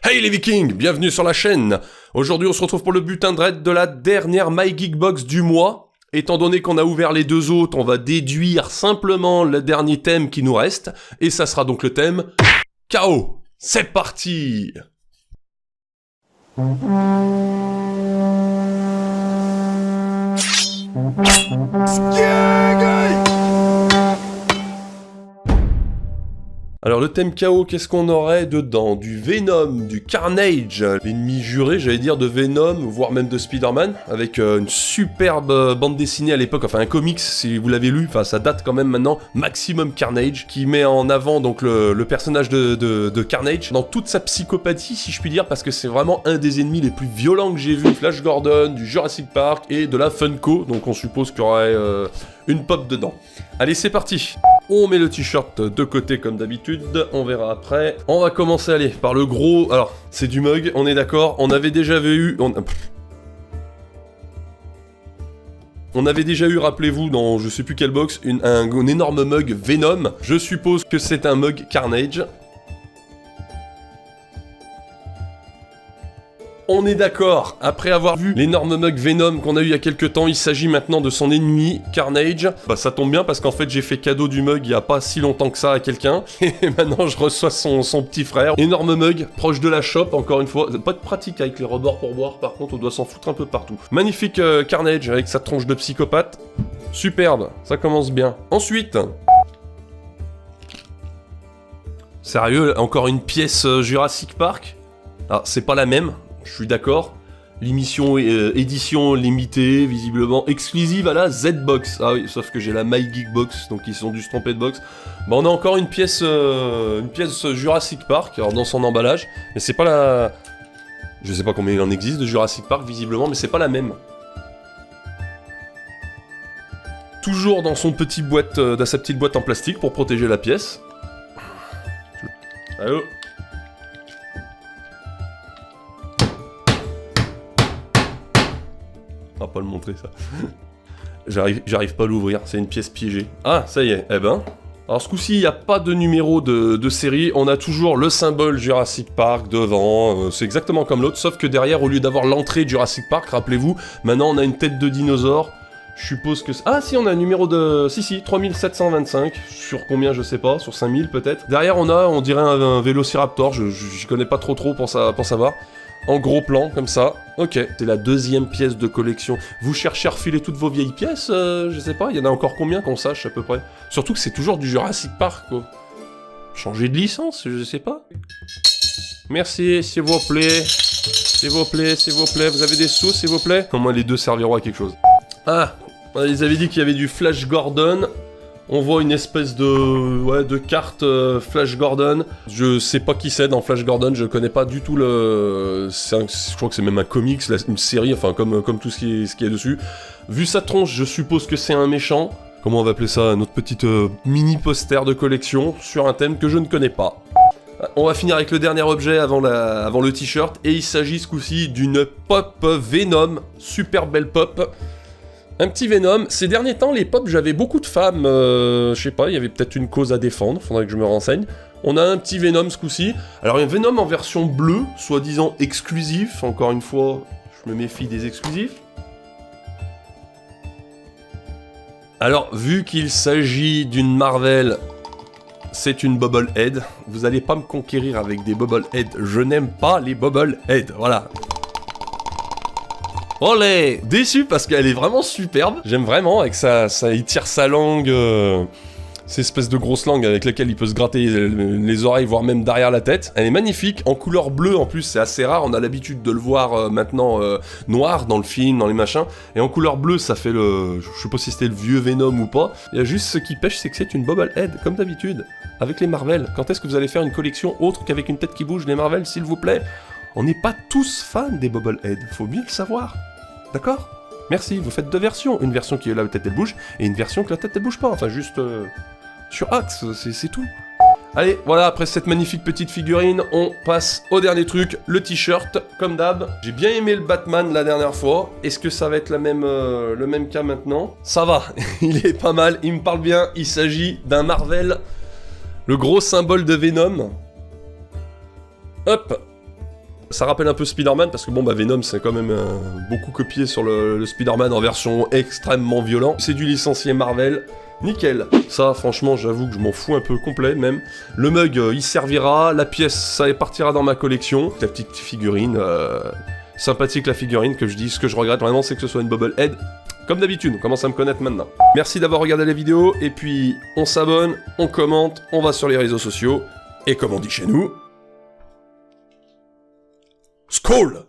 Hey les Vikings, bienvenue sur la chaîne. Aujourd'hui on se retrouve pour le butin de raid de la dernière MyGeekbox du mois. Étant donné qu'on a ouvert les deux autres, on va déduire simplement le dernier thème qui nous reste. Et ça sera donc le thème KO. C'est parti. Alors le thème KO, qu'est-ce qu'on aurait dedans? Du Venom, du Carnage, l'ennemi juré, j'allais dire, de Venom, voire même de Spider-Man, avec une superbe bande dessinée à l'époque, enfin un comics si vous l'avez lu, enfin ça date quand même maintenant, Maximum Carnage, qui met en avant donc le personnage de Carnage dans toute sa psychopathie, si je puis dire, parce que c'est vraiment un des ennemis les plus violents que j'ai vu. Flash Gordon, du Jurassic Park et de la Funko, donc on suppose qu'il y aurait une pop dedans. Allez, c'est parti. On met le t-shirt de côté comme d'habitude, on verra après. On va commencer, allez, par le gros... Alors, c'est du mug, on est d'accord. On avait déjà vu... On avait déjà eu, rappelez-vous, dans je sais plus quelle box, un énorme mug Venom. Je suppose que c'est un mug Carnage. On est d'accord, après avoir vu l'énorme mug Venom qu'on a eu il y a quelques temps, il s'agit maintenant de son ennemi, Carnage. Bah ça tombe bien parce qu'en fait j'ai fait cadeau du mug il y a pas si longtemps que ça à quelqu'un, et maintenant je reçois son petit frère. Énorme mug, proche de la shop, encore une fois, pas de pratique avec les rebords pour boire, par contre on doit s'en foutre un peu partout. Magnifique Carnage avec sa tronche de psychopathe, superbe, ça commence bien. Ensuite... Sérieux, encore une pièce Jurassic Park? Ah, c'est pas la même. Je suis d'accord. L'émission édition limitée, visiblement exclusive à la Z-Box. Ah oui, sauf que j'ai la MyGeekbox, donc ils sont dû se tromper de box. Bah on a encore une pièce Jurassic Park, alors dans son emballage, mais c'est pas la... Je sais pas combien il en existe de Jurassic Park, visiblement, mais c'est pas la même. Toujours dans son petit boîte, dans sa petite boîte en plastique pour protéger la pièce. Allô ? On va pas le montrer ça. J'arrive pas à l'ouvrir, c'est une pièce piégée. Ah, ça y est, eh ben. Alors ce coup-ci, il n'y a pas de numéro de série, on a toujours le symbole Jurassic Park devant, c'est exactement comme l'autre, sauf que derrière, au lieu d'avoir l'entrée Jurassic Park, rappelez-vous, maintenant on a une tête de dinosaure. Je suppose que... Ah si, on a un numéro de... Si, 3725, sur combien je sais pas, sur 5000 peut-être. Derrière on dirait un Vélociraptor, je connais pas trop pour savoir. En gros plan, comme ça. Ok, c'est la deuxième pièce de collection. Vous cherchez à refiler toutes vos vieilles pièces, je sais pas, il y en a encore combien qu'on sache à peu près. Surtout que c'est toujours du Jurassic Park, quoi. Changer de licence, je sais pas. Merci, s'il vous plaît. S'il vous plaît, vous avez des sous, s'il vous plaît? Au moins les deux serviront à quelque chose. Ah, ils avaient dit qu'il y avait du Flash Gordon. On voit une espèce de... Ouais, de carte Flash Gordon. Je sais pas qui c'est dans Flash Gordon, je connais pas du tout le... Je crois que c'est même un comics, une série, enfin comme tout ce qui est dessus. Vu sa tronche, je suppose que c'est un méchant. Comment on va appeler ça? Notre petite mini poster de collection sur un thème que je ne connais pas. On va finir avec le dernier objet avant le t-shirt, et il s'agit ce coup-ci d'une pop Venom, super belle pop. Un petit Venom. Ces derniers temps, les pop, j'avais beaucoup de femmes, je sais pas, il y avait peut-être une cause à défendre, faudrait que je me renseigne. On a un petit Venom ce coup-ci. Alors, un Venom en version bleue, soi-disant exclusif, encore une fois, je me méfie des exclusifs. Alors, vu qu'il s'agit d'une Marvel... C'est une Bobblehead. Vous allez pas me conquérir avec des Bobblehead. Je n'aime pas les Bobblehead. Voilà. Olé! Déçu parce qu'elle est vraiment superbe. J'aime vraiment avec il tire sa langue. Cette espèce de grosse langue avec laquelle il peut se gratter les oreilles, voire même derrière la tête. Elle est magnifique, en couleur bleue en plus, c'est assez rare, on a l'habitude de le voir maintenant noir dans le film, dans les machins. Et en couleur bleue, ça fait je sais pas si c'était le vieux Venom ou pas. Il y a juste ce qui pêche, c'est que c'est une Bobblehead, comme d'habitude. Avec les Marvel. Quand est-ce que vous allez faire une collection autre qu'avec une tête qui bouge, les Marvel, s'il vous plaît? On n'est pas tous fans des Bobblehead, faut bien le savoir. D'accord? Merci, vous faites deux versions. Une version qui est là, la tête elle bouge, et une version que la tête elle bouge pas. Enfin, juste sur axe, c'est tout. Allez, voilà, après cette magnifique petite figurine, on passe au dernier truc, le t-shirt, comme d'hab. J'ai bien aimé le Batman la dernière fois. Est-ce que ça va être le même cas maintenant? Ça va, il est pas mal, il me parle bien. Il s'agit d'un Marvel, le gros symbole de Venom. Hop. Ça rappelle un peu Spider-Man, parce que bon, bah Venom, c'est quand même beaucoup copié sur le Spider-Man en version extrêmement violent. C'est du licencié Marvel. Nickel. Ça, franchement, j'avoue que je m'en fous un peu complet, même. Le mug, il servira. La pièce, ça partira dans ma collection. La petite figurine, sympathique la figurine, que je dis. Ce que je regrette vraiment, c'est que ce soit une Bobblehead. Comme d'habitude, on commence à me connaître maintenant. Merci d'avoir regardé la vidéo, et puis on s'abonne, on commente, on va sur les réseaux sociaux, et comme on dit chez nous... Skål!